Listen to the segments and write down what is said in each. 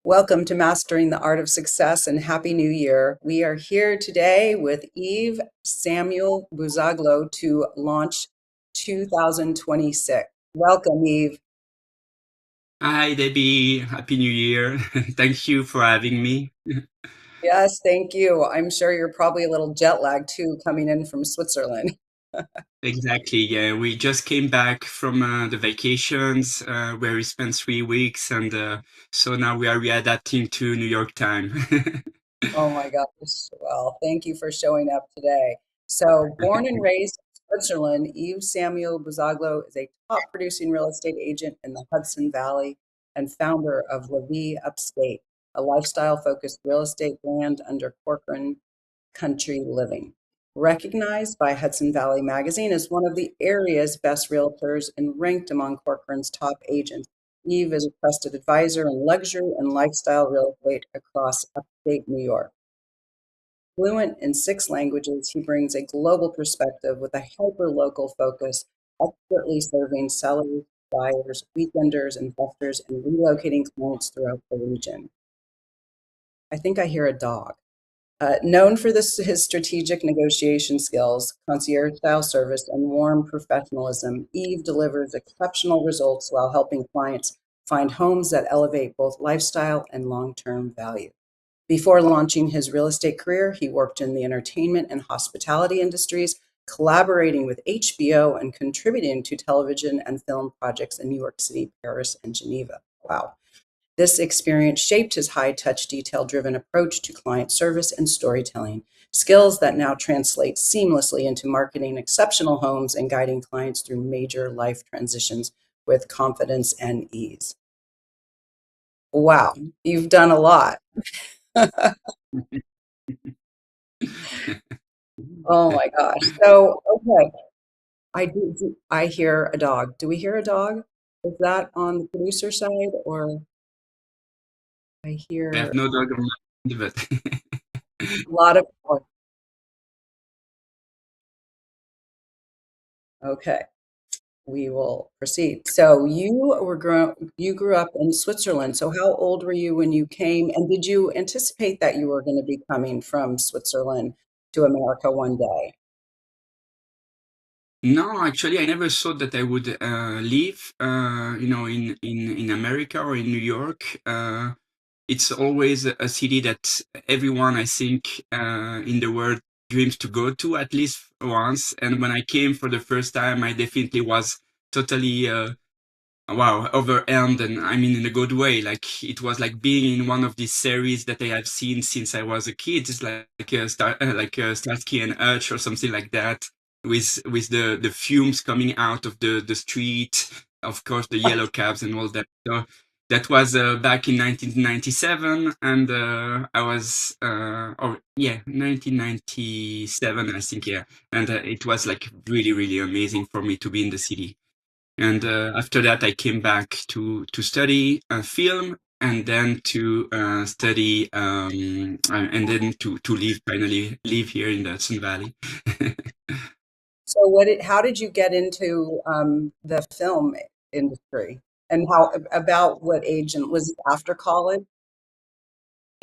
Welcome to Mastering the Art of Success and Happy New Year. We are here today with Yves Samuel Bouzaglo to launch 2026. Welcome, Yves. Hi, Debbie. Happy New Year. Thank you for having me. Yes, thank you. I'm sure you're probably a little jet lagged too, coming in from Switzerland. Exactly. Yeah, we just came back from the vacations where we spent 3 weeks, and so now we are readapting to New York time. Oh my gosh. Well, thank you for showing up today. So, born and raised in Switzerland, Yves Samuel Bouzaglo is a top producing real estate agent in the Hudson Valley and founder of Vie Upstate, a lifestyle focused real estate brand under Corcoran Country Living. Recognized by Hudson Valley Magazine as one of the area's best realtors and ranked among Corcoran's top agents, Eve is a trusted advisor in luxury and lifestyle real estate across upstate New York. Fluent in 6 languages, he brings a global perspective with a hyper-local focus, expertly serving sellers, buyers, weekenders, investors, and relocating clients throughout the region. I think I hear a dog. Known for his strategic negotiation skills, concierge-style service, and warm professionalism, Eve delivers exceptional results while helping clients find homes that elevate both lifestyle and long-term value. Before launching his real estate career, he worked in the entertainment and hospitality industries, collaborating with HBO and contributing to television and film projects in New York City, Paris, and Geneva. Wow. This experience shaped his high touch, detail driven approach to client service and storytelling, skills that now translate seamlessly into marketing exceptional homes and guiding clients through major life transitions with confidence and ease. Wow, you've done a lot. Oh my gosh. So, okay, I hear a dog. Do we hear a dog? Is that on the producer side or I I have hear no dog on my mind, but a lot of, okay. We will proceed. So you grew up in Switzerland. So how old were you when you came? And did you anticipate that you were going to be coming from Switzerland to America one day? no, actually, I never thought that I would live, in America or in New York. It's always a city that everyone, I think, in the world dreams to go to at least once. And when I came for the first time, I definitely was totally, wow, overwhelmed. And I mean, in a good way. Like it was like being in one of these series that I have seen since I was a kid. It's like Starsky and Hutch or something like that, with the fumes coming out of the street. Of course, the yellow cabs and all that. So that was back in 1997, and I was, oh yeah, 1997, I think, yeah. And it was like really, really amazing for me to be in the city. And after that, I came back to study film, and then to study, and then to live, finally live here in the Hudson Valley. So how did you get into the film industry? And about what age, and was it after college?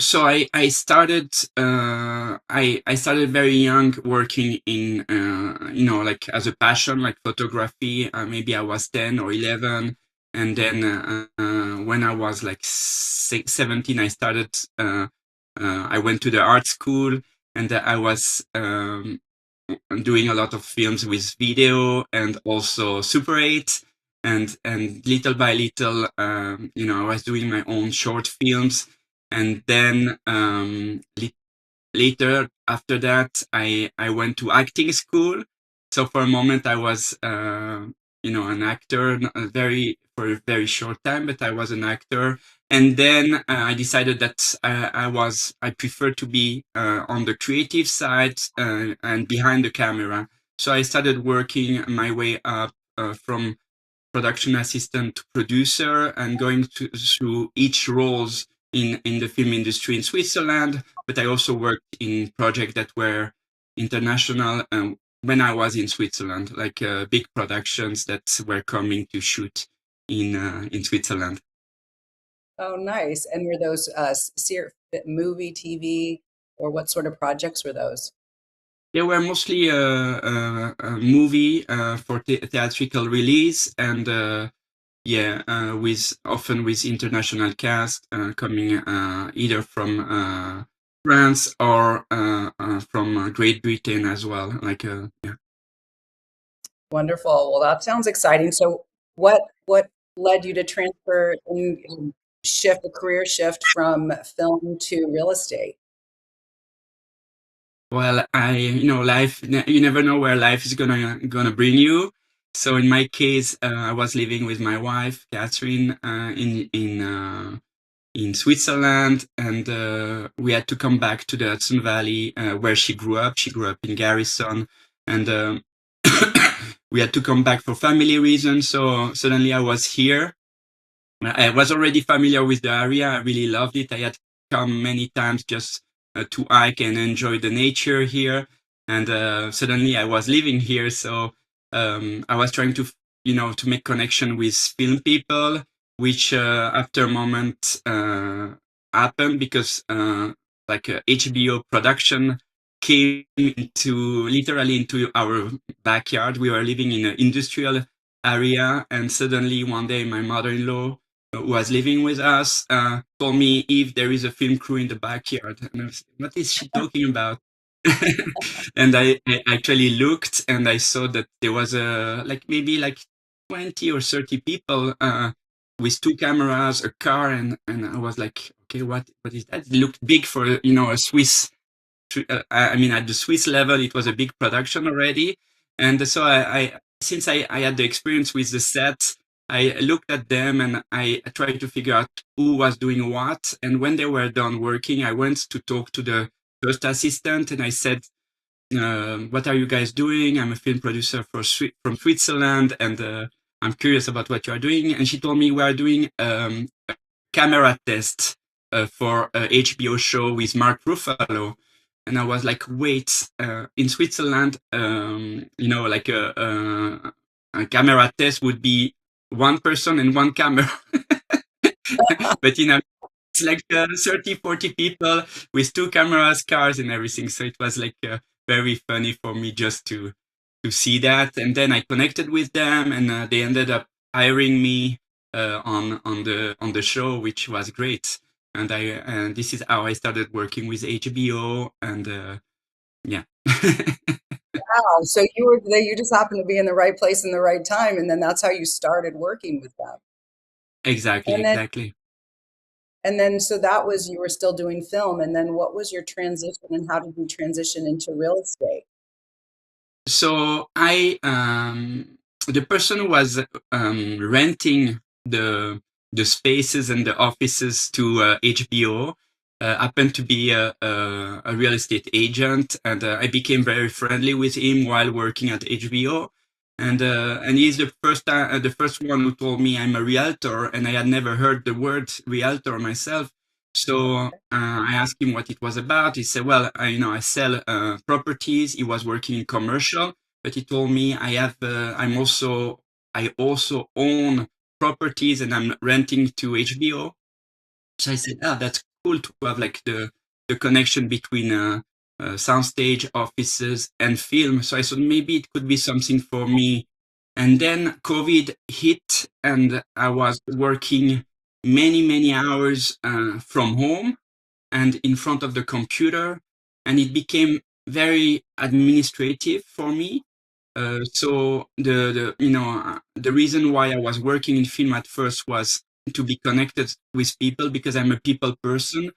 So I started, I started very young working in, like as a passion, like photography. Maybe I was 10 or 11. And then when I was like 17, I went to the art school, and I was doing a lot of films with video and also Super 8. And little by little, I was doing my own short films. And then later, after that, I went to acting school. So for a moment, I was, an actor, for a very short time, but I was an actor. And then I decided that I prefer to be on the creative side and behind the camera. So I started working my way up from production assistant to producer, and going through each roles in the film industry in Switzerland. But I also worked in projects that were international when I was in Switzerland, like big productions that were coming to shoot in Switzerland. Oh, nice. And were those movie, TV, or what sort of projects were those? They were mostly a movie for theatrical release, and yeah, with often with international cast coming either from France or from Great Britain as well. Like, yeah. Wonderful. Well, that sounds exciting. So, what led you to transfer and shift a career shift from film to real estate? Well, life, you never know where life is gonna bring you. So in my case, I was living with my wife, Catherine, in Switzerland, and we had to come back to the Hudson Valley where she grew up. She grew up in Garrison, and we had to come back for family reasons. So suddenly I was here. I was already familiar with the area. I really loved it. I had come many times just to hike and enjoy the nature here. And suddenly I was living here. So I was trying to, to make connection with film people, which after a moment happened because like HBO production came literally into our backyard. We were living in an industrial area, and suddenly one day my mother-in-law who was living with us told me, "If there is a film crew in the backyard," and I was, "What is she talking about?" And I actually looked, and I saw that there was maybe like 20 or 30 people with two cameras, a car, and I was like, "Okay, what is that?" It looked big for a Swiss. I mean, at the Swiss level, it was a big production already, and so since I had the experience with the set, I looked at them and I tried to figure out who was doing what. And when they were done working, I went to talk to the first assistant and I said, "What are you guys doing? I'm a film producer from Switzerland, and I'm curious about what you are doing." And she told me, "We are doing a camera test for a HBO show with Mark Ruffalo." And I was like, "Wait, in Switzerland, like a camera test would be one person and one camera." But it's like 30, 40 people with two cameras, cars, and everything. So it was like very funny for me just to see that. And then I connected with them, and they ended up hiring me on the show, which was great. And this is how I started working with HBO, and yeah. Wow. So you just happened to be in the right place in the right time, and then that's how you started working with them. Exactly, And then exactly. so that was you were still doing film, and then what was your transition and how did you transition into real estate? So the person who was renting the spaces and the offices to HBO happened to be a real estate agent, and I became very friendly with him while working at HBO. And he's the first one who told me I'm a realtor, and I had never heard the word realtor myself. So I asked him what it was about. He said, "Well, I sell properties." He was working in commercial, but he told me I also own properties and I'm renting to HBO. So I said, "Oh, that's cool to have like the connection between soundstage, offices, and film." So I thought maybe it could be something for me. And then COVID hit, and I was working many, many hours from home and in front of the computer, and it became very administrative for me. So the reason why I was working in film at first was to be connected with people because I'm a people person.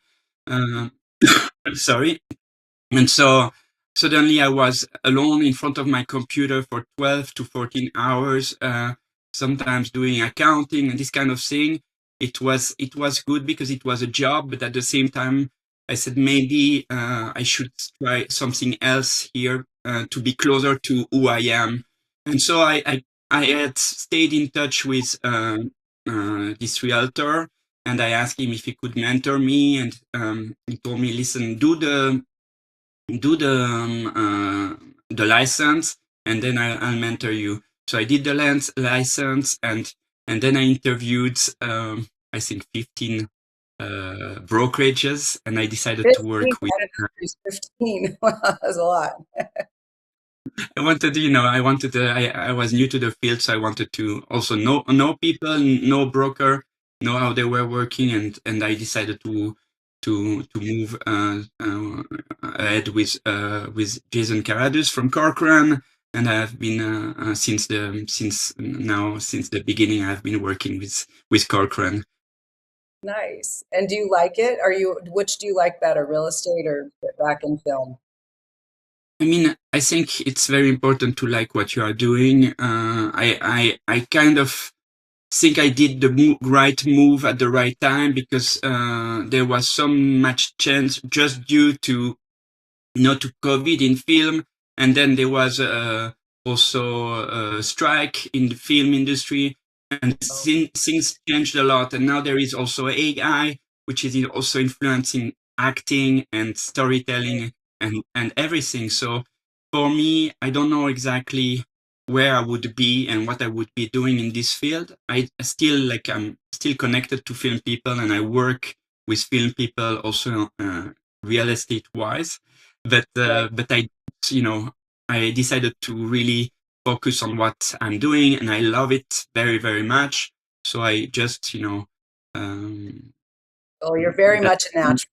Uh, sorry, and so suddenly I was alone in front of my computer for 12 to 14 hours, sometimes doing accounting and this kind of thing. It was good because it was a job, but at the same time, I said maybe I should try something else here to be closer to who I am. And so I had stayed in touch with this realtor, and I asked him if he could mentor me, and he told me, "Listen, do the license, and then I'll mentor you." So I did the license, and then I interviewed I think 15 brokerages, and I decided to 15, work with. I didn't use 15. Wow, that's a lot. I wanted, I was new to the field, so I wanted to also know people, know broker, know how they were working, and I decided to move ahead with Jason Caradus from Corcoran, and I have been since the beginning. I've been working with Corcoran. Nice. And do you like it? Which do you like better, real estate or back in film? I mean, I think it's very important to like what you are doing. I kind of think I did the right move at the right time because there was so much chance just due to to COVID in film, and then there was also a strike in the film industry, and Oh, things changed a lot. And now there is also AI, which is also influencing acting and right. storytelling and everything. So for me, I don't know exactly where I would be and what I would be doing in this field. I'm still connected to film people, and I work with film people also real estate wise, Right. but I decided to really focus on what I'm doing, and I love it very, very much. So I just um, Well, you're very that much a natural.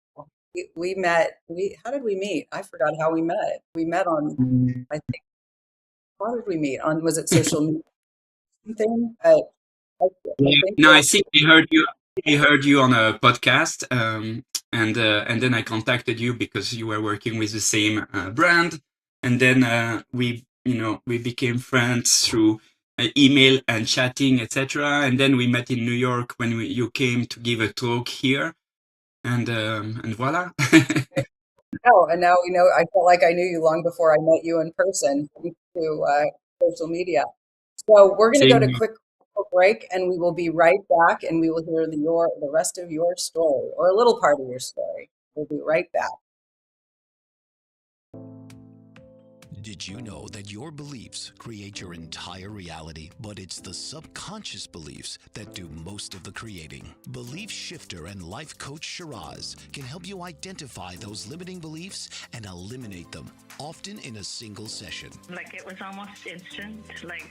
We met, how did we meet? I forgot how we met. We met on, I think, how did we meet? Was it social media thing? I Yeah. think No, I it, think I heard you. I heard you on a podcast, and then I contacted you because you were working with the same brand, and then we became friends through email and chatting, etc. And then we met in New York when you came to give a talk here, and voila. oh, and now we know, I felt like I knew you long before I met you in person thanks to social media. So we're going to go to Same. quick break and we will be right back and we will hear the rest of your story or a little part of your story. We'll be right back. Did you know that your beliefs create your entire reality, but it's the subconscious beliefs that do most of the creating? Belief shifter and life coach Shiraz can help you identify those limiting beliefs and eliminate them, often in a single session. Like it was almost instant, like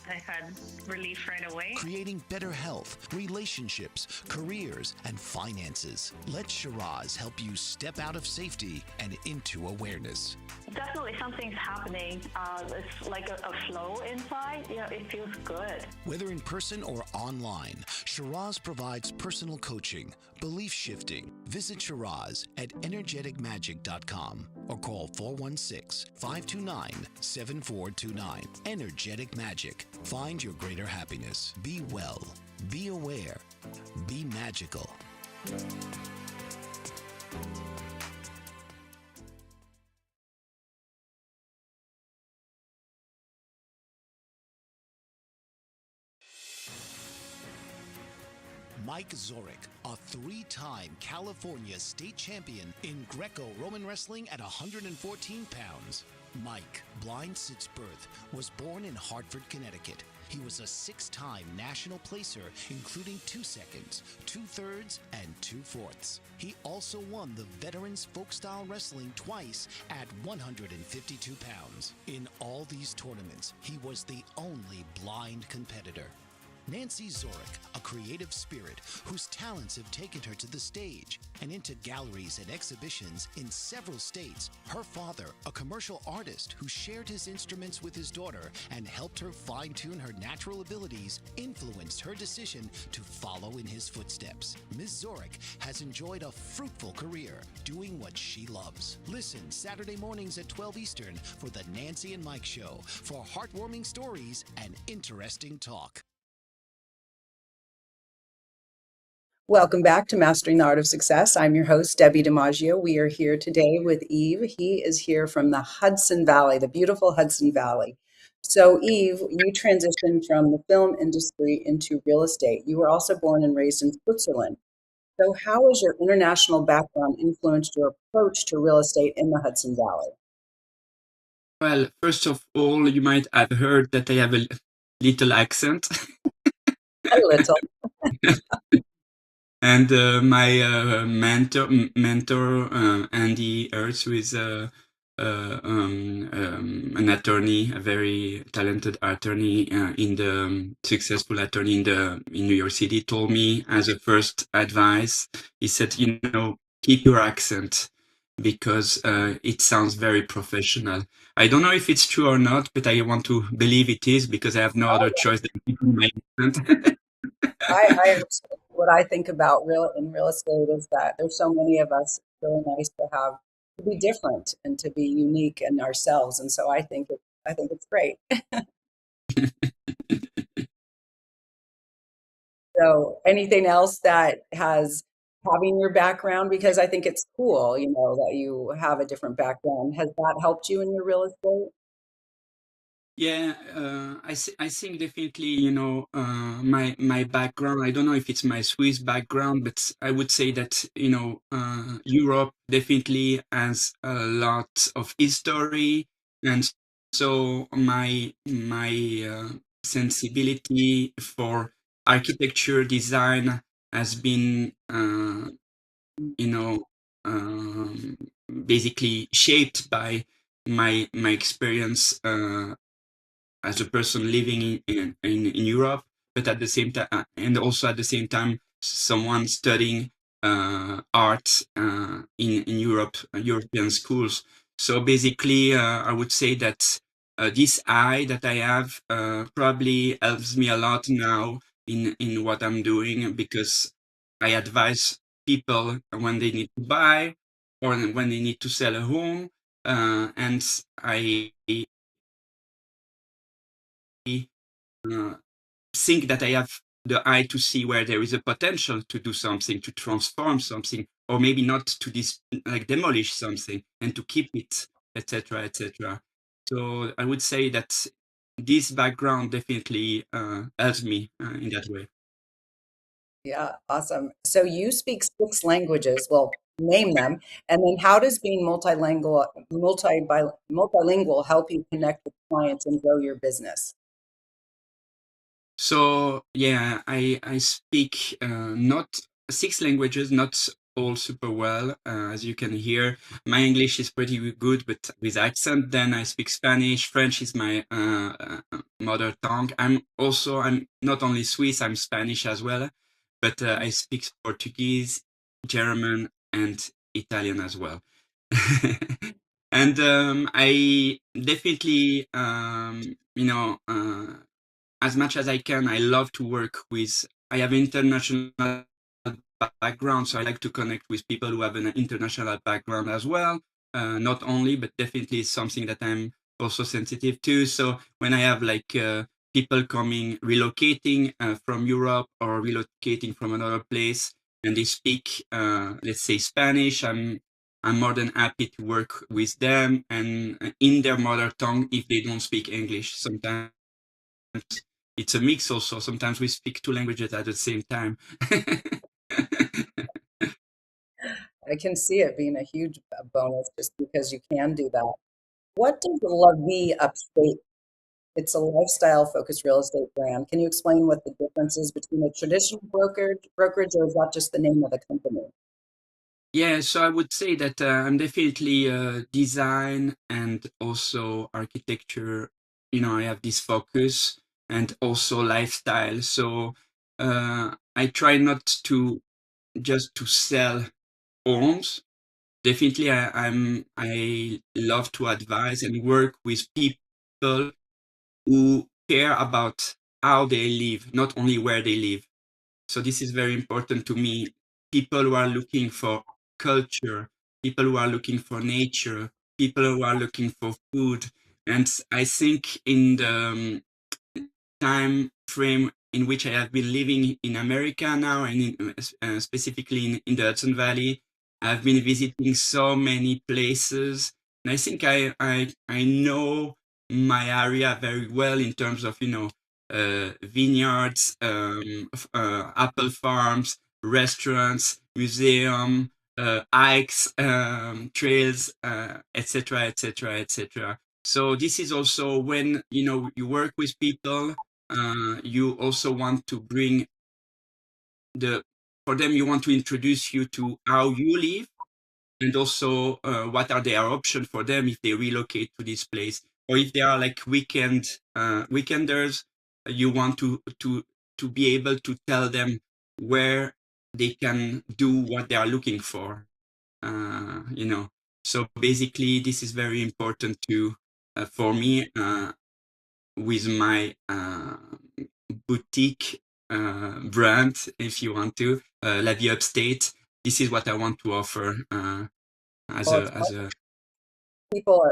I had relief right away. Creating better health, relationships, careers, and finances. Let Shiraz help you step out of safety and into awareness. Definitely something's happening. It's like a flow inside. It feels good. Whether in person or online, Shiraz provides personal coaching, belief shifting. Visit Shiraz at energeticmagic.com or call 416-529-7429. Energetic Magic. Find your greater happiness. Be well. Be aware. Be magical. Mike Zorek, a three-time California state champion in Greco-Roman wrestling at 114 pounds. Mike, blind since birth, was born in Hartford, Connecticut. He was a six-time national placer, including 2 seconds, 2/3, and 2/4. He also won the Veterans Folk-Style Wrestling twice at 152 pounds. In all these tournaments, he was the only blind competitor. Nancy Zorek, a creative spirit whose talents have taken her to the stage and into galleries and exhibitions in several states. Her father, a commercial artist who shared his instruments with his daughter and helped her fine-tune her natural abilities, influenced her decision to follow in his footsteps. Ms. Zorek has enjoyed a fruitful career doing what she loves. Listen Saturday mornings at 12 Eastern for the Nancy and Mike Show for heartwarming stories and interesting talk. Welcome back to Mastering the Art of Success. I'm your host, Debbie DiMaggio. We are here today with Yves. He is here from the Hudson Valley, the beautiful Hudson Valley. So, Yves, you transitioned from the film industry into real estate. You were also born and raised in Switzerland. So, how has your international background influenced your approach to real estate in the Hudson Valley? Well, first of all, you might have heard that I have a little accent. A little. And my mentor Andy Ertz, who is an attorney, a very talented attorney, in the successful attorney in New York City, told me as a first advice. He said, keep your accent because it sounds very professional. I don't know if it's true or not, but I want to believe it is because I have no other choice than keeping my accent. I what I think about real estate is that there's so many of us. It's really nice to be different and to be unique in ourselves. And so I think it's great. So anything else that has having your background, because I think it's cool, that you have a different background. Has that helped you in your real estate? Yeah, I think definitely, my background, I don't know if it's my Swiss background, but I would say that, Europe definitely has a lot of history. And so my sensibility for architecture design has been, you know, um, basically shaped by my experience as a person living in Europe, but at the same time, and also at the same time, someone studying art in Europe, European schools. So basically, I would say that this eye that I have probably helps me a lot now in what I'm doing because I advise people when they need to buy or when they need to sell a home, and I uh, think that I have the eye to see where there is a potential to do something, to transform something, or maybe not to like demolish something and to keep it, etc., etc. So I would say that this background definitely helps me in that way. Yeah, awesome. So you speak 6 languages. Well, name them. And then how does being multilingual help you connect with clients and grow your business? So yeah, I speak not 6 languages, not all super well. As you can hear, my English is pretty good, but with accent. Then I speak Spanish. French is my mother tongue. I'm not only Swiss, I'm Spanish as well, but I speak Portuguese, German, and Italian as well. And I definitely, as much as I can, I love to work with. I have international background, so I like to connect with people who have an international background as well. Not only, but definitely something that I'm also sensitive to. So when I have like people coming, relocating from Europe or relocating from another place, and they speak, let's say Spanish, I'm more than happy to work with them and in their mother tongue if they don't speak English. Sometimes it's a mix also. Sometimes we speak 2 languages at the same time. I can see it being a huge bonus just because you can do that. What does La Vie Upstate? It's a lifestyle-focused real estate brand. Can you explain what the difference is between a traditional brokerage, or is that just the name of the company? Yeah, so I would say that I'm definitely design and also architecture. I have this focus and also lifestyle. So I try not to just to sell homes. Definitely, I love to advise and work with people who care about how they live, not only where they live. So this is very important to me. People who are looking for culture, people who are looking for nature, people who are looking for food. And I think in the time frame in which I have been living in America now, and specifically in the Hudson Valley, I've been visiting so many places, and I think I know my area very well in terms of vineyards, apple farms, restaurants, museum, hikes, trails, etc., etc., etc. So this is also when you work with people, you also want to bring the for them, you want to introduce you to how you live, and also what are their options for them if they relocate to this place, or if they are like weekenders, you want to be able to tell them where they can do what they are looking for. So basically, this is very important to for me with my boutique brand, if you want to, La Vie Upstate. This is what I want to offer Well, it's as a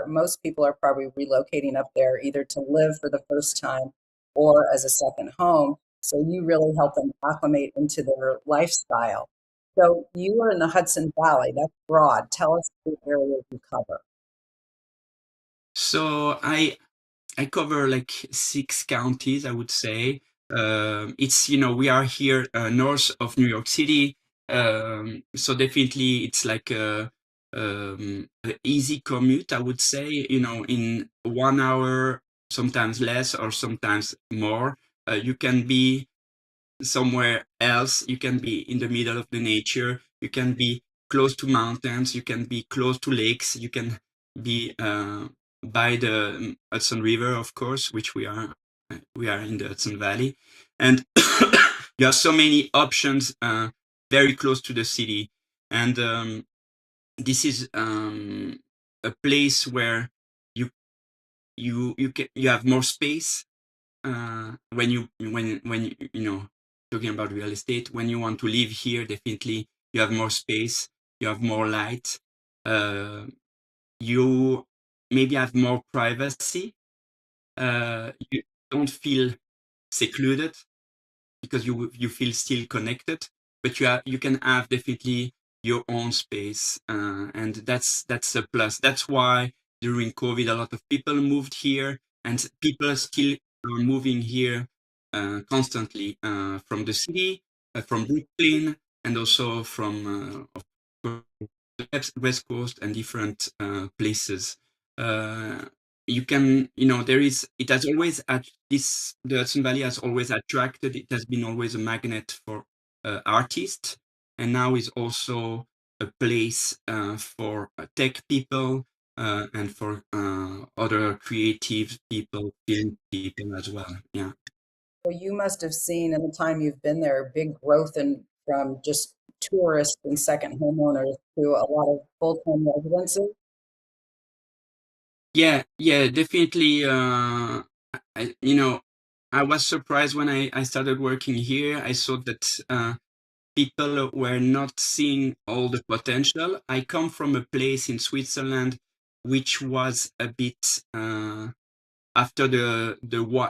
most people are probably relocating up there either to live for the first time or as a second home. So you really help them acclimate into their lifestyle. So you are in the Hudson Valley. That's broad. Tell us the areas you cover. So I cover like 6 counties, I would say. It's, we are here north of New York City. So definitely it's like a easy commute, I would say, in 1 hour, sometimes less or sometimes more. You can be somewhere else. You can be in the middle of the nature. You can be close to mountains. You can be close to lakes. You can be by the Hudson River, of course, which we are. We are in the Hudson Valley, and you have so many options very close to the city. And this is a place where you have more space when talking about real estate. When you want to live here, definitely you have more space, you have more light, you maybe have more privacy, you don't feel secluded because you feel still connected, but you can have definitely your own space, and that's a plus. That's why during COVID a lot of people moved here, and people still are moving here constantly from the city, from Brooklyn, and also from of course, West Coast and different places. You can, there is, it has always at this, the Hudson Valley has always attracted, it has been always a magnet for artists, and now is also a place for tech people and for other creative people, film people as well. Yeah. Well, you must have seen in the time you've been there big growth in from just tourists and second homeowners to a lot of full-time residences. Yeah, definitely. I, you know, I was surprised when I started working here. I saw that people were not seeing all the potential. I come from a place in Switzerland which was a bit after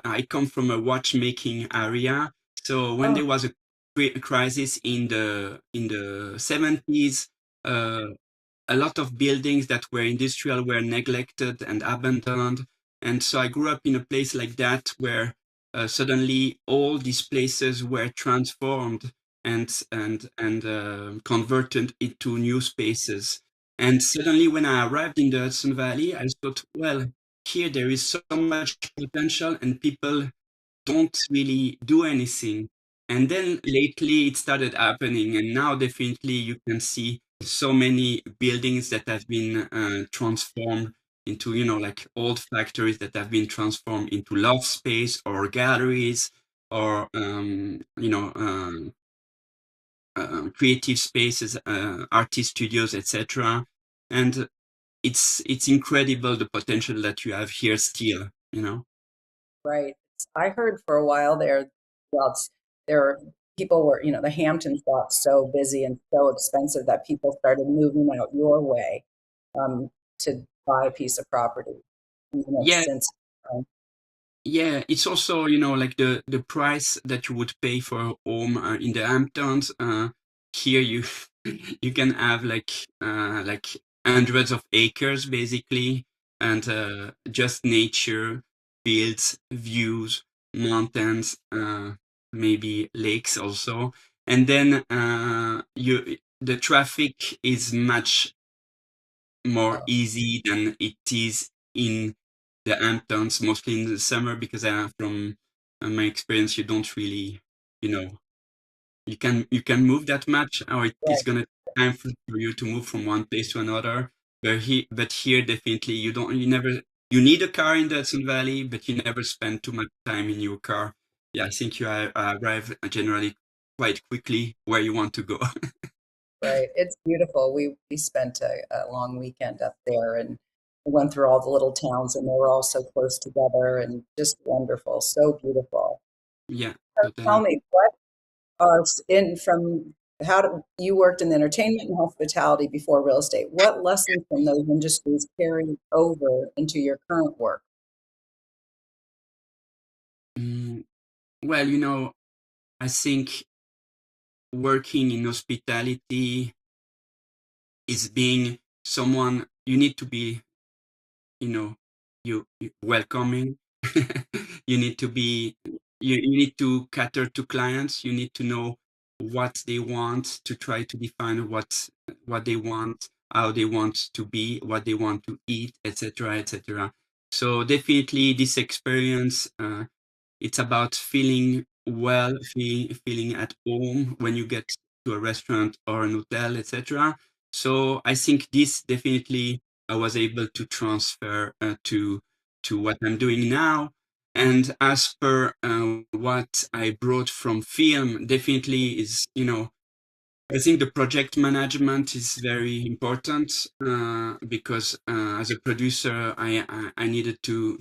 I come from a watchmaking area. So when Oh, there was a crisis in the 70s, uh, a lot of buildings that were industrial were neglected and abandoned. And so I grew up in a place like that where suddenly all these places were transformed and converted into new spaces. And suddenly when I arrived in the Hudson Valley, I thought, well, here there is so much potential and people don't really do anything. And then lately it started happening, and now definitely you can see so many buildings that have been transformed into, like old factories that have been transformed into love space or galleries or, creative spaces, artist studios, etc. And it's incredible the potential that you have here still. right. I heard for a while there, well, there people were, the Hamptons got so busy and so expensive that people started moving out your way to buy a piece of property. And then it's Yeah, since, um, yeah, it's also, like the price that you would pay for a home in the Hamptons. Here you you can have like hundreds of acres basically, and just nature, fields, views, mountains, maybe lakes also. And then the traffic is much more easy than it is in the Hamptons, mostly in the summer, because from my experience, you don't really, you know, you can move that much, or it's Right, gonna take time for you to move from one place to another. But here definitely you need a car in the Hudson Valley, but you never spend too much time in your car. Yeah, I think you arrive generally quite quickly where you want to go. right. It's beautiful. We spent a long weekend up there and went through all the little towns, and they were all so close together and just wonderful, so beautiful. Yeah, Tell totally. me, what are in from how do, you worked in the entertainment and hospitality before real estate? What lessons from those industries carry over into your current work? Mm, well, I think working in hospitality is being someone you need to be, you welcoming. You need to be, you need to cater to clients. You need to know what they want, to try to define what they want, how they want to be, what they want to eat, etc., etc. So definitely this experience, it's about feeling well, feeling at home when you get to a restaurant or an hotel, etc. So I think this definitely I was able to transfer to what I'm doing now. And as per what I brought from film, definitely is, I think the project management is very important because as a producer, I needed to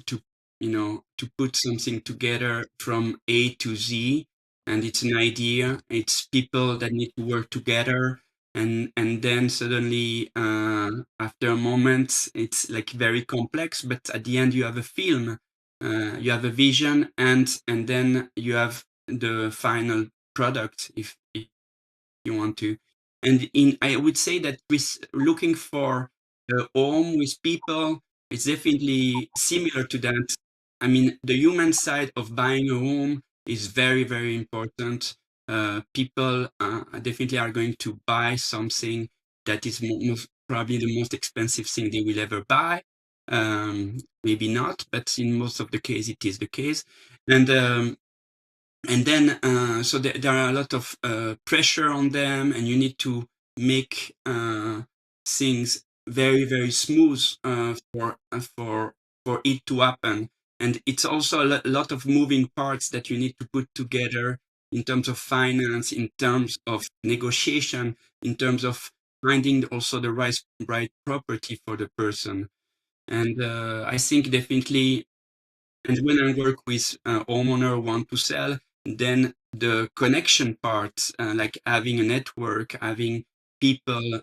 put something together from A to Z, and it's an idea. It's people that need to work together, and then suddenly after a moment, it's like very complex. But at the end, you have a film, you have a vision, and then you have the final product if you want to. And I would say that with looking for a home with people, it's definitely similar to that. I mean, the human side of buying a home is very, very important. People definitely are going to buy something that is most, probably the most expensive thing they will ever buy. Maybe not, but in most of the case, it is the case. And then so there are a lot of pressure on them, and you need to make things very, very smooth for it to happen. And it's also a lot of moving parts that you need to put together in terms of finance, in terms of negotiation, in terms of finding also the right property for the person. And I think definitely, and when I work with homeowner who want to sell, then the connection part, like having a network, having people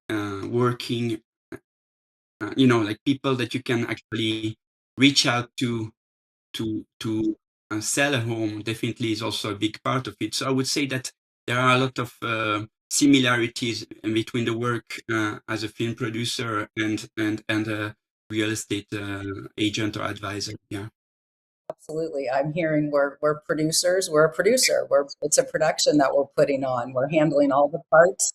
working, like people that you can actually reach out to sell a home, definitely is also a big part of it. So I would say that there are a lot of similarities in between the work as a film producer and a real estate agent or advisor. Yeah. Absolutely. I'm hearing we're producers. We're a producer. It's a production that we're putting on. We're handling all the parts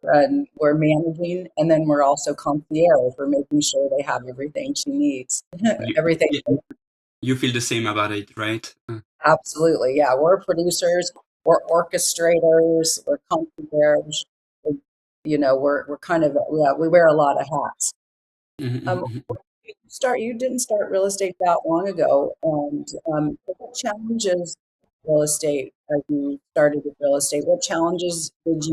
and we're managing, and then we're also concierge. We're making sure they have everything she needs. You, Everything. yeah, you feel the same about it, right? Absolutely. Yeah, we're producers. We're orchestrators. We're concierge. We're, we're kind of, yeah, we wear a lot of hats. Um, Mhm. you didn't start real estate that long ago, and what challenges real estate as you started with real estate? What challenges did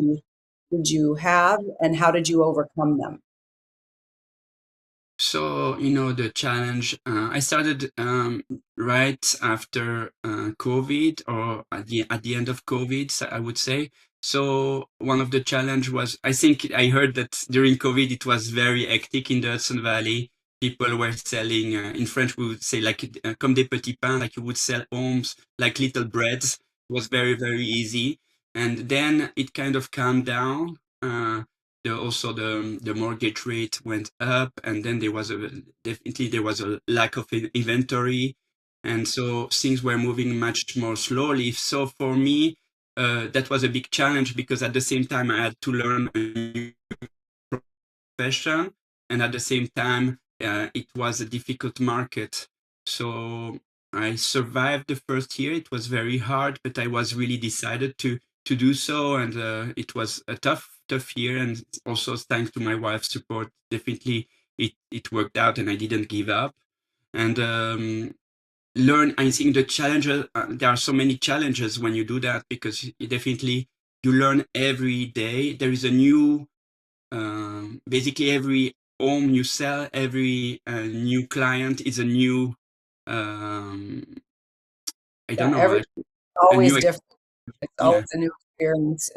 you have, and how did you overcome them? So, the challenge, I started right after COVID, or at the end of COVID, so I would say. So one of the challenge was, I think I heard that during COVID, it was very hectic in the Hudson Valley. People were selling, in French, we would say like, comme des petits pains, like you would sell homes, like little breads. It was very, very easy. And then it kind of calmed down. Also the mortgage rate went up, and then definitely there was a lack of inventory, and so things were moving much more slowly. So for me, that was a big challenge, because at the same time I had to learn a new profession, and at the same time it was a difficult market. So I survived the first year. It was very hard, but I was really decided to do so, and it was a tough year. And also thanks to my wife's support, definitely it worked out, and I didn't give up. And learn. I think the challenges. There are so many challenges when you do that, because you learn every day. There is a new, basically every home you sell, every new client is a new, I don't Yeah, know, like a always new, different. It's always yeah, a new experience.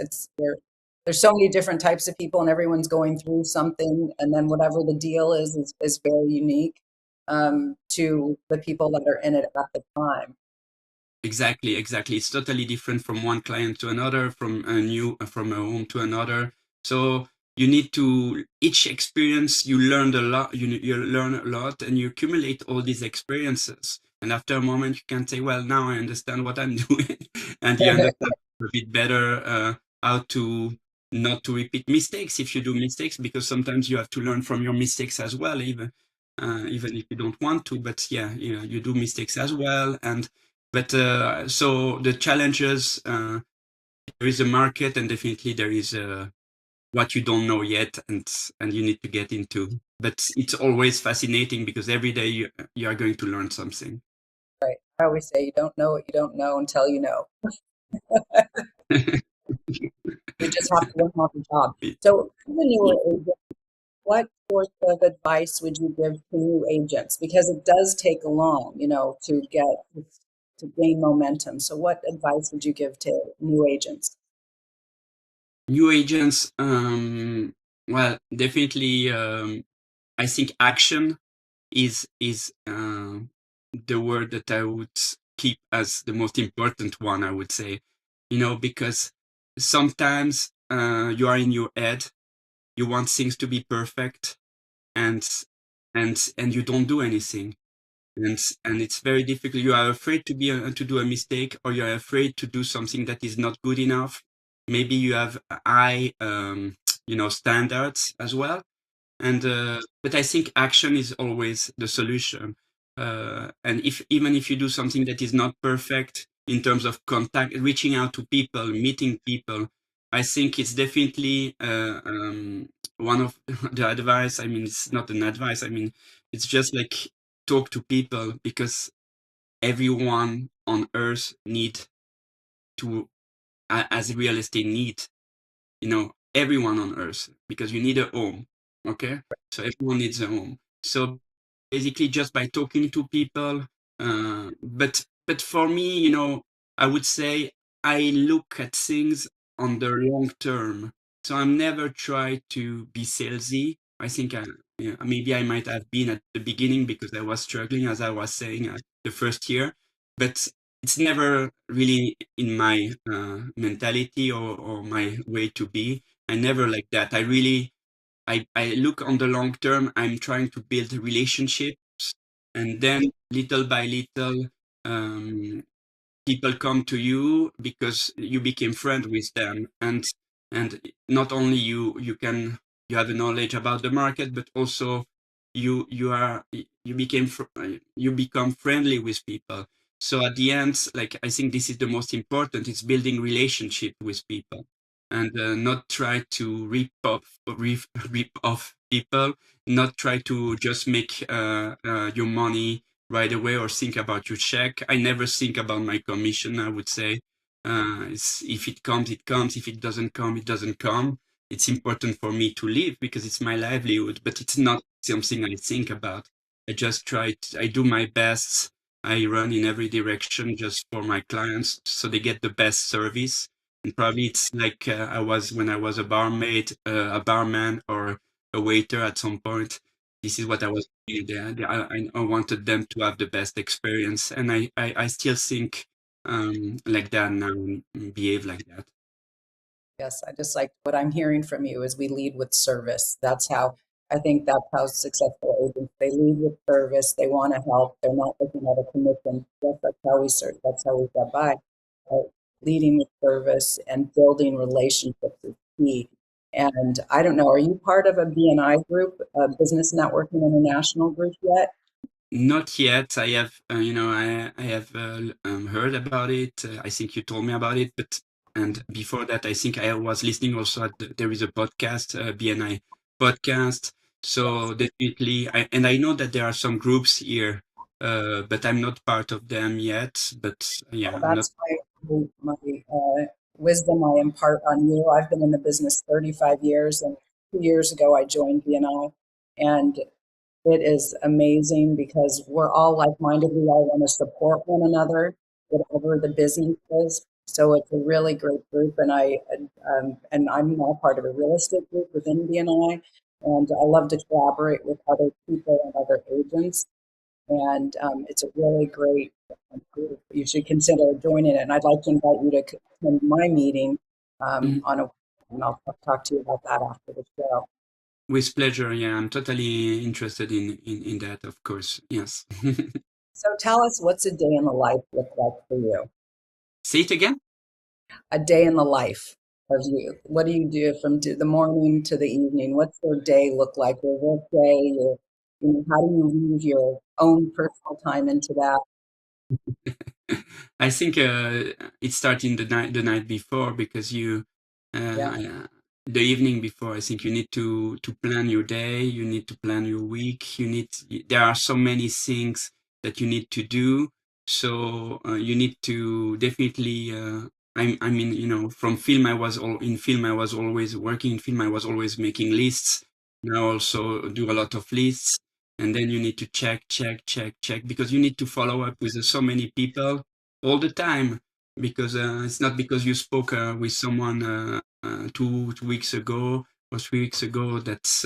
There's so many different types of people, and everyone's going through something. And then whatever the deal is very unique to the people that are in it at the time. exactly. It's totally different from one client to another, from a home to another. So you need to, each experience, you learn a lot, you learn a lot, and you accumulate all these experiences. And after a moment, you can say, well, now I understand what I'm doing. And you understand a bit better how to not to repeat mistakes if you do mistakes, because sometimes you have to learn from your mistakes as well, even if you don't want to. But yeah, you do mistakes as well. And but so the challenges, there is a market, and definitely there is what you don't know yet, and you need to get into. But it's always fascinating, because every day you are going to learn something. Right. I always say you don't know what you don't know until you know. You just have to learn how to job. So when you were agent, what sort of advice would you give to new agents? Because it does take long, to gain momentum. So what advice would you give to new agents? New agents, well, definitely, I think action is the word that I would keep as the most important one, I would say. Because sometimes you are in your head, you want things to be perfect, and and you don't do anything, and it's very difficult. You are afraid to do a mistake, or you are afraid to do something that is not good enough. Maybe you have high standards as well. And but I think action is always the solution. And even if you do something that is not perfect in terms of contact, reaching out to people, meeting people, I think it's definitely one of the advice. I mean, it's not an advice. I mean, it's just like, talk to people, because everyone on earth need to, as real estate need, everyone on earth, because you need a home. Okay, so everyone needs a home. So basically, just by talking to people, but for me, I would say I look at things on the long term. So I'm never try to be salesy. I think maybe I might have been at the beginning, because I was struggling, as I was saying, the first year, but it's never really in my mentality, or my way to be. I never like that. I look on the long term. I'm trying to build relationships, and then little by little, um, people come to you because you became friend with them, and not only you have a knowledge about the market, but also you become friendly with people. So at the end, like, I think this is the most important. It's building relationship with people, and not try to rip off people, not try to just make your money right away, or think about your check. I never think about my commission, I would say. If it comes, it comes. If it doesn't come, it doesn't come. It's important for me to live, because it's my livelihood, but it's not something I think about. I do my best. I run in every direction just for my clients, so they get the best service. And probably it's like when I was a barmaid, a barman, or a waiter at some point. This is what I was doing there. I wanted them to have the best experience, and I still think like that now, and behave like that. Yes, I just like what I'm hearing from you is we lead with service. I think that's how successful agents, they lead with service. They want to help. They're not looking at a commission. That's how we serve. That's how we get by. Leading with service and building relationships is key. And I don't know, are you part of a BNI group, a Business Networking International group yet? Not yet. I have, I have heard about it. I think you told me about it, but and before that, I think I was listening also there is a podcast, BNI podcast. So definitely, and I know that there are some groups here, but I'm not part of them yet. But yeah, Well, I'm not. that's my wisdom I impart on you. I've been in the business 35 years, and 2 years ago I joined BNI, and it is amazing because we're all like-minded. We all want to support one another, whatever the business is. So it's a really great group, and I'm now part of a real estate group within BNI, and I love to collaborate with other people and other agents. And it's a really great group. You should consider joining it. And I'd like to invite you to attend my meeting Mm, and I'll talk to you about that after the show. with pleasure. Yeah, I'm totally interested in that. Of course, yes. So tell us, what's a day in the life look like for you? Say it again. A day in the life of you. What do you do from the morning to the evening? What's your day look like? Your work day, how do you weave your own personal time into that? I think it started the night before because Yeah. the evening before. I think you need to plan your day. You need to plan your week. There are so many things that you need to do. So you need to definitely. I mean, from film, in film. I was always working in film. I was always making lists. Now also do a lot of lists, and then you need to check because you need to follow up with so many people all the time, because it's not because you spoke with someone 2 weeks ago or 3 weeks ago that's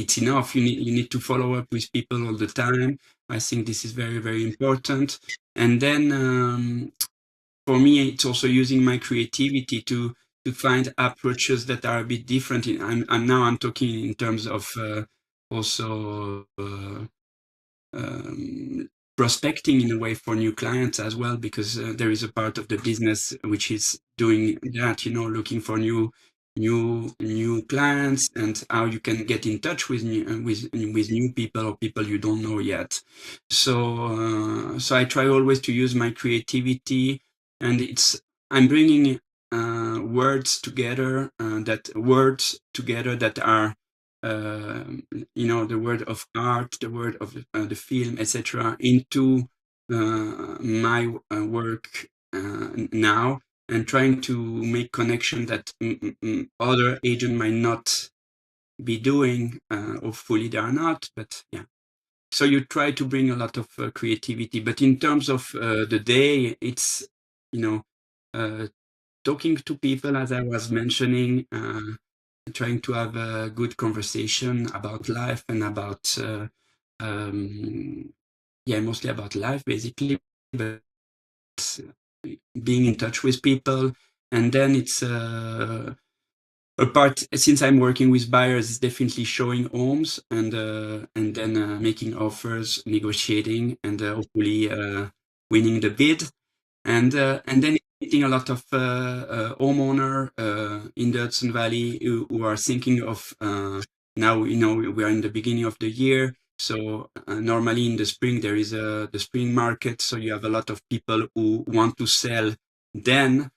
it's enough. You need to follow up with people all the time. I think this is very, very important. And then for me, it's also using my creativity to find approaches that are a bit different. I'm talking in terms of also um, prospecting in a way for new clients as well, because there is a part of the business which is doing that, looking for new clients, and how you can get in touch with new people or people you don't know yet. So I try always to use my creativity, and I'm bringing words together that are uh, the word of art, the word of the film, etc., into my work now, and trying to make connection that other agent might not be doing. Hopefully, they are not, but yeah. So you try to bring a lot of creativity, but in terms of the day, it's you know uh, talking to people, as I was mentioning, trying to have a good conversation about life and about, um, yeah, mostly about life, basically, but being in touch with people. And then it's a part, since I'm working with buyers, is definitely showing homes and then making offers, negotiating, and hopefully winning the bid. And then meeting a lot of homeowner in the Hudson Valley who are thinking of now. We are in the beginning of the year, so normally in the spring there is the spring market. So you have a lot of people who want to sell then.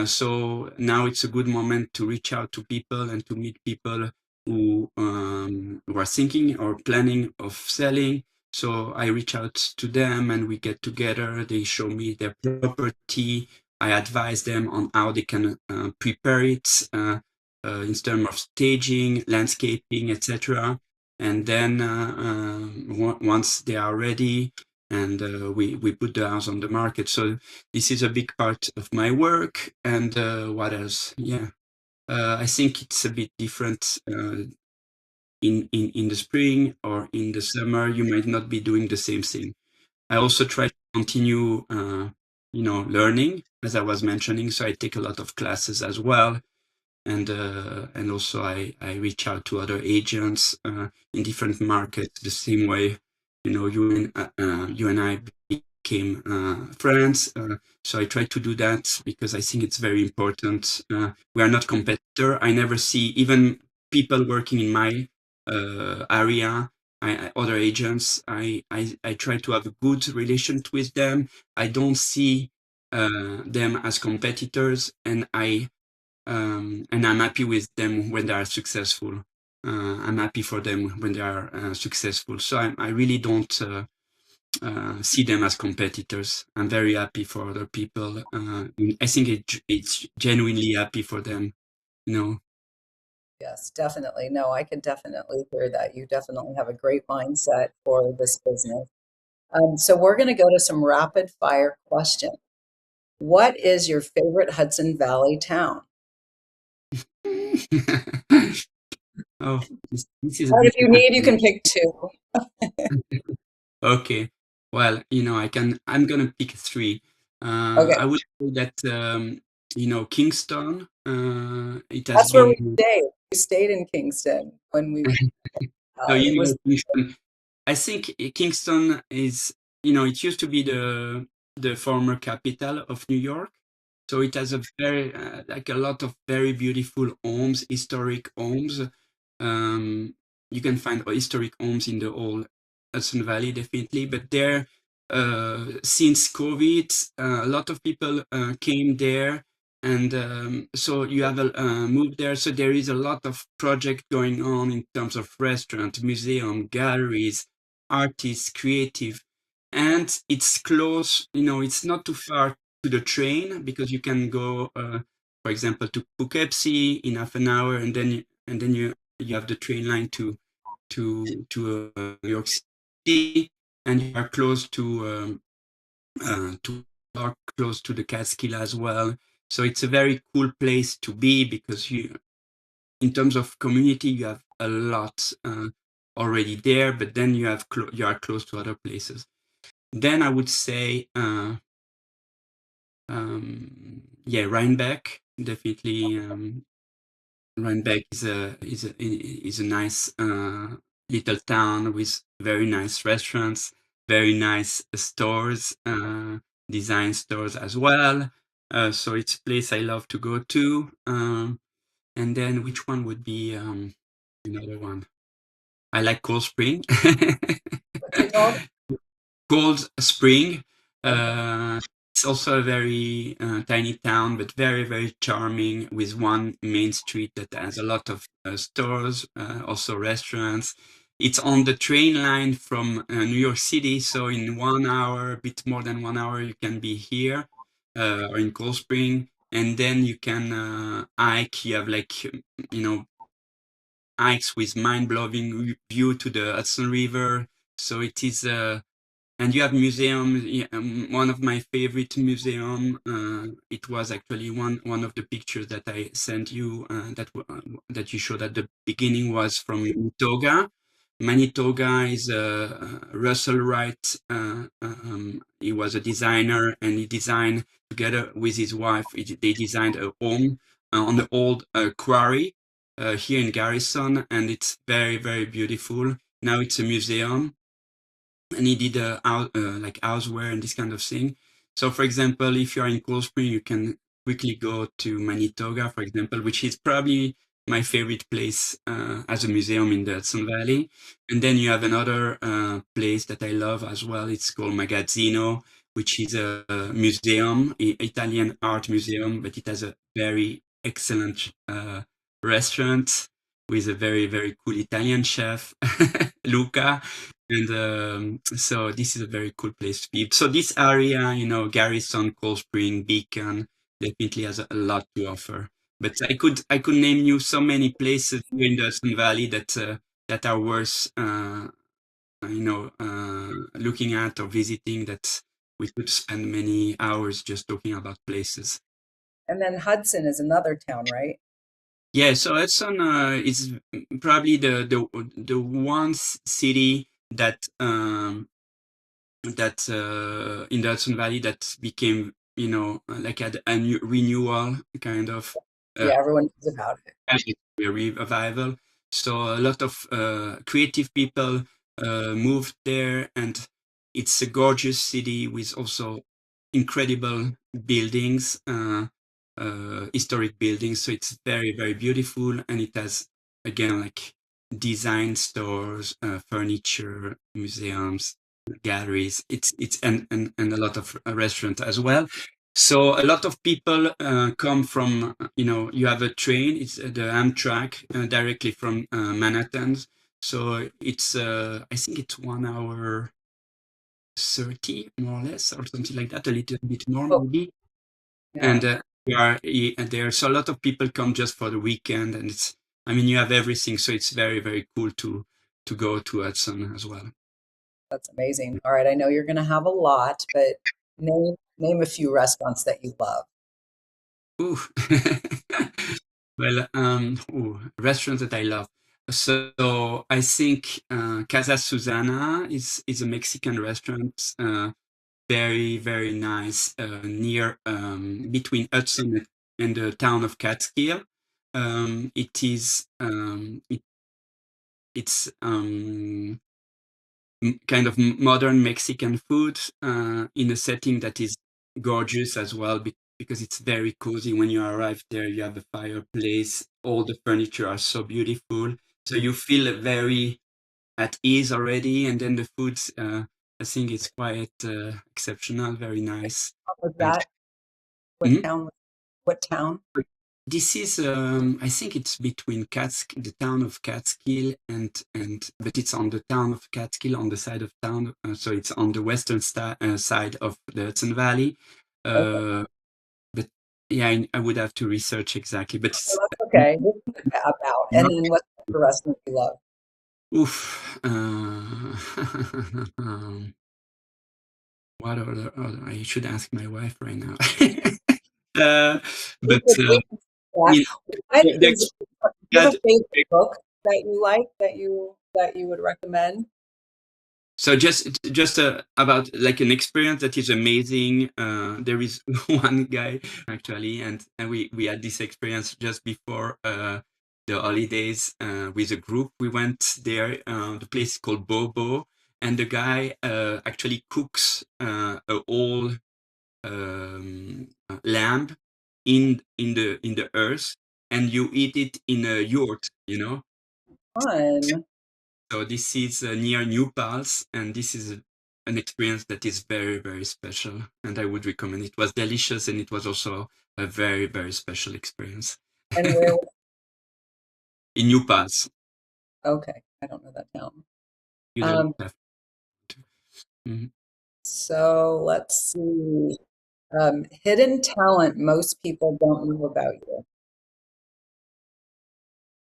So now it's a good moment to reach out to people and to meet people who are thinking or planning of selling. So I reach out to them and we get together. They show me their property. I advise them on how they can prepare it in terms of staging, landscaping, etc. And then once they are ready, and we put the house on the market. So this is a big part of my work. And what else? Yeah, I think it's a bit different. In the spring or in the summer, you might not be doing the same thing. I also try to continue, learning, as I was mentioning. So I take a lot of classes as well, and also I reach out to other agents in different markets. The same way, you and I became friends. So I try to do that because I think it's very important. We are not competitor. I never see even people working in my area. other agents. I try to have a good relation with them. I don't see them as competitors, and I'm happy with them when they are successful. I'm happy for them when they are successful. So I really don't see them as competitors. I'm very happy for other people. I think it's genuinely happy for them. You know. Yes, definitely. No, I can definitely hear that. You definitely have a great mindset for this business. So we're going to go to some rapid fire questions. What is your favorite Hudson Valley town? Oh, this is a Or if you difficult need, you one. can pick two. Okay. Well, I'm gonna pick three. Okay, I would say that Kingston. It has that's where been. we stayed. We stayed in Kingston when we, So it was, Kingston. I think Kingston is. It used to be the former capital of New York. So it has a very like a lot of very beautiful homes, historic homes. Um, you can find historic homes in the whole Hudson Valley, definitely. But there, since COVID, a lot of people came there, and so you have moved there. So there is a lot of project going on in terms of restaurant, museum, galleries, artists, creative, and it's close. It's not too far to the train because you can go, for example, to Poughkeepsie in half an hour, and then you have the train line to New York City, and you are close to close to the Catskill as well. So it's a very cool place to be because in terms of community, you have a lot already there, but then you are close to other places. Then I would say, yeah, Rhinebeck, definitely. Rhinebeck is a nice little town with very nice restaurants, very nice stores, design stores as well. So it's a place I love to go to. And then which one would be another one? I like Cold Spring. what's it called? Cold Spring. Okay. It's also a very tiny town, but very, very charming, with one main street that has a lot of stores, also restaurants. It's on the train line from New York City, so in 1 hour, a bit more than 1 hour, you can be here or in Cold Spring, and then you can hike. You have hikes with mind-blowing view to the Hudson River. So it is and you have museum. One of my favorite museum. It was actually one of the pictures that I sent you that you showed at the beginning was from Manitoga. Manitoga is Russell Wright. He was a designer, and he designed together with his wife. They designed a home on the old quarry here in Garrison, and it's very, very beautiful. Now it's a museum, and he did like houseware and this kind of thing. So, for example, if you're in Cold Spring, you can quickly go to Manitoga, for example, which is probably my favorite place as a museum in the Hudson Valley. And then you have another place that I love as well. It's called Magazzino, which is a museum, Italian art museum, but it has a very excellent restaurant with a very, very cool Italian chef, Luca. And so this is a very cool place to be. So this area, Garrison, Cold Spring, Beacon, definitely has a lot to offer. But I could name you so many places here in the Hudson Valley that are worth looking at or visiting. That we could spend many hours just talking about places. And then Hudson is another town, right? Yeah, so Hudson is probably the one city that in the Hudson Valley that became, like a new renewal kind of uh, Yeah, everyone knows about it. a revival. So a lot of creative people moved there, and it's a gorgeous city with also incredible buildings, historic buildings. So it's very, very beautiful, and it has, again, like design stores, furniture, museums, galleries. It's and a lot of restaurants as well. So a lot of people come from, you have a train, it's the Amtrak directly from Manhattan. So it's, I think it's 1 hour 30, more or less, or something like that, a little bit more Oh, maybe. yeah, And there's a lot of people come just for the weekend, and you have everything. So it's very, very cool to go to Hudson as well. that's amazing. All right, I know you're going to have a lot, but name a few restaurants that you love. Ooh. Well, restaurants that I love. So I think Casa Susana is a Mexican restaurant, very, very nice, near between Hudson and the town of Catskill. It is it's kind of modern Mexican food in a setting that is gorgeous as well, because it's very cozy. When you arrive there, you have a fireplace. All the furniture are so beautiful, so you feel very at ease already. And then the foods, I think it's quite exceptional, very nice. What was that? What Mhm. town? What town? This is, I think it's between the town of Catskill but it's on the town of Catskill on the side of town. So it's on the western side of the Hudson Valley. Okay, But yeah, I would have to research exactly. But so it's that's okay. We'll figure that out. And not, then what's the restaurant you love? oof. What I should ask my wife right now. uh, We but could do that. you What know, is, do you have had a favorite book that you like that you would recommend? So just about like an experience that is amazing. There is one guy actually, and we had this experience just before the holidays with a group. We went there. The place is called Bobo, and the guy actually cooks a whole lamb in the earth, and you eat it in a yurt. Fun. So this is near New Paltz, and this is an experience that is very, very special, and I would recommend. It was delicious, and it was also a very, very special experience. And where? In New Paltz, Okay, I don't know that town. you don't Um, have to. Mhm. so let's see. Hidden talent most people don't know about you.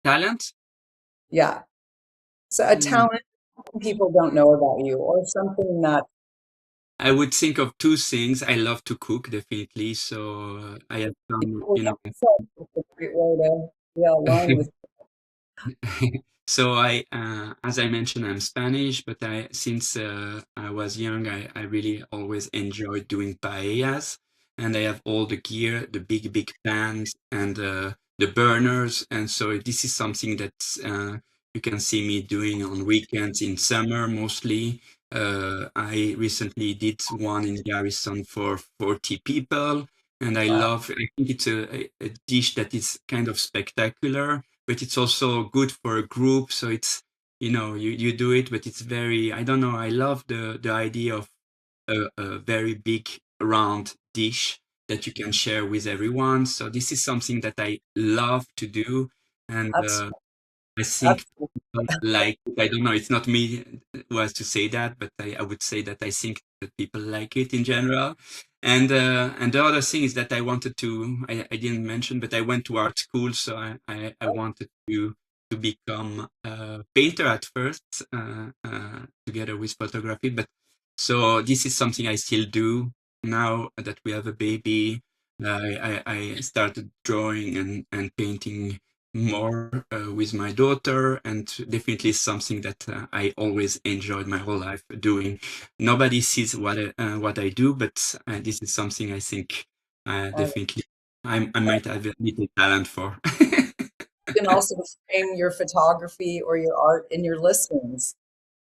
Talent? Yeah. So a Mm, talent people don't know about you, or something that I would think of two things. I love to cook, definitely. So I have some, people don't know. It's a great way to be alone with. So as I mentioned, I'm Spanish, but since I was young, I really always enjoyed doing paellas, and I have all the gear, the big pans, and the burners, and so this is something that you can see me doing on weekends in summer mostly. I recently did one in Garrison for 40 people, and I Wow, love. I think it's a dish that is kind of spectacular, but it's also good for a group. So it's, you do it, but it's very, I don't know. I love the idea of a very big round dish that you can share with everyone. So this is something that I love to do. And that's I think that's people like it. I don't know. It's not me who has to say that, but I would say that I think that people like it in general. And the other thing is that I didn't mention, but I went to art school, so I wanted to become a painter at first, together with photography. But so this is something I still do now that we have a baby. I started drawing and painting more with my daughter, and definitely something that I always enjoyed my whole life doing. Nobody sees what I do, but this is something I think you definitely I might have a little talent for. can also frame your photography or your art in your listings.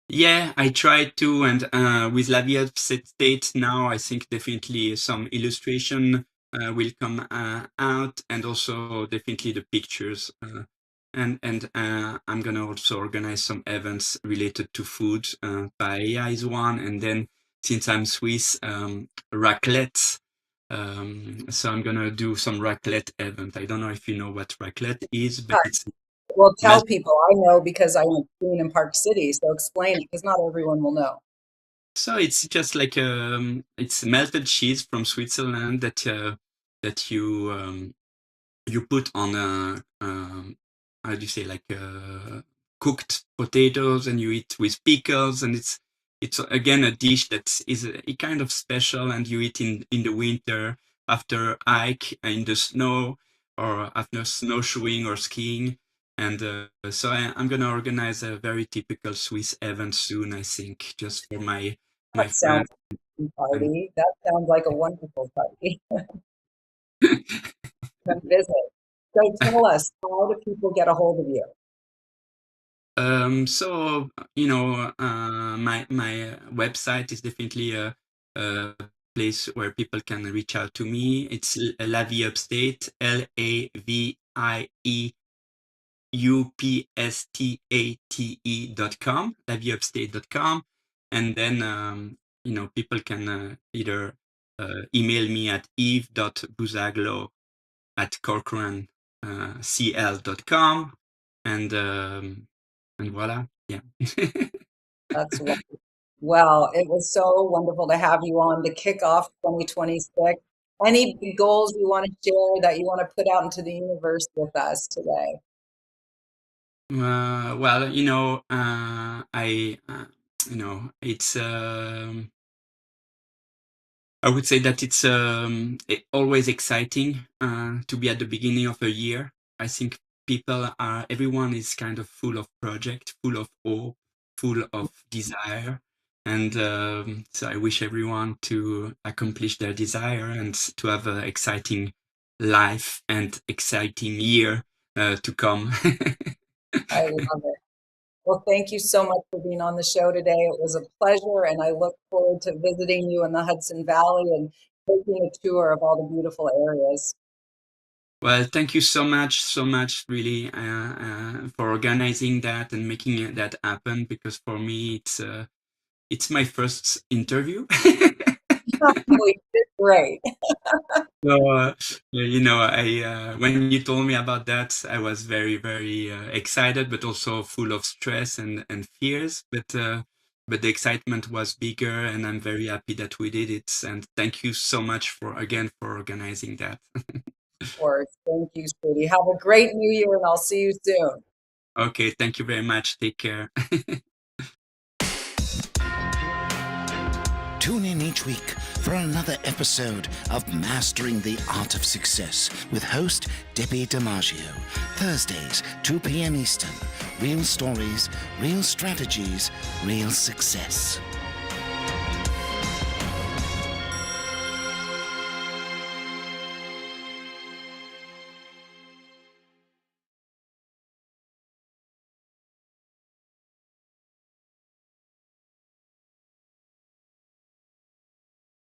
Yeah, I tried to, and with La Vie Upstate now, I think definitely some illustration will come out, and also definitely the pictures. and I'm gonna also organize some events related to food. Paella is one, and then since I'm Swiss, raclette. So I'm gonna do some raclette event. I don't know if you know what raclette is, but it's Well, tell melt. people. I know because I went skiing in Park City, so explain it because not everyone will know. So it's just like it's melted cheese from Switzerland that you put on how do you say, like cooked potatoes, and you eat with pickles, and it's again a dish that is a kind of special, and you eat in the winter after hike in the snow or after snowshoeing or skiing. And so I'm gonna organize a very typical Swiss event soon, I think, just for my That sounds friends. like a And party. That sounds like a wonderful party. Come visit. So tell us, how do people get a hold of you? So my website is definitely a place where people can reach out to me. It's La Vie Upstate, LAVIEUPSTATE.com, lavieupstate.com, and then people can either email me at eve.bouzaglo@corcorancl.com, and voila, yeah. That's wonderful. Well, it was so wonderful to have you on to kick off 2026. Any big goals you want to share that you want to put out into the universe with us today? Well, it's I would say that it's always exciting to be at the beginning of a year. I think everyone is kind of full of project, full of hope, full of desire. And so I wish everyone to accomplish their desire and to have an exciting life and exciting year to come. I love it. Well, thank you so much for being on the show today. It was a pleasure, and I look forward to visiting you in the Hudson Valley and taking a tour of all the beautiful areas. Well, thank you so much, really, for organizing that and making that happen. Because for me, it's my first interview. We did great. So, I when you told me about that, I was very, very excited, but also full of stress and fears. But the excitement was bigger, and I'm very happy that we did it. And thank you so much for organizing that. Of course. Thank you, sweetie. Have a great new year, and I'll see you soon. Okay, thank you very much. Take care. Tune in each week for another episode of Mastering the Art of Success with host Debbie DiMaggio. Thursdays, 2 p.m. Eastern. Real stories, real strategies, real success.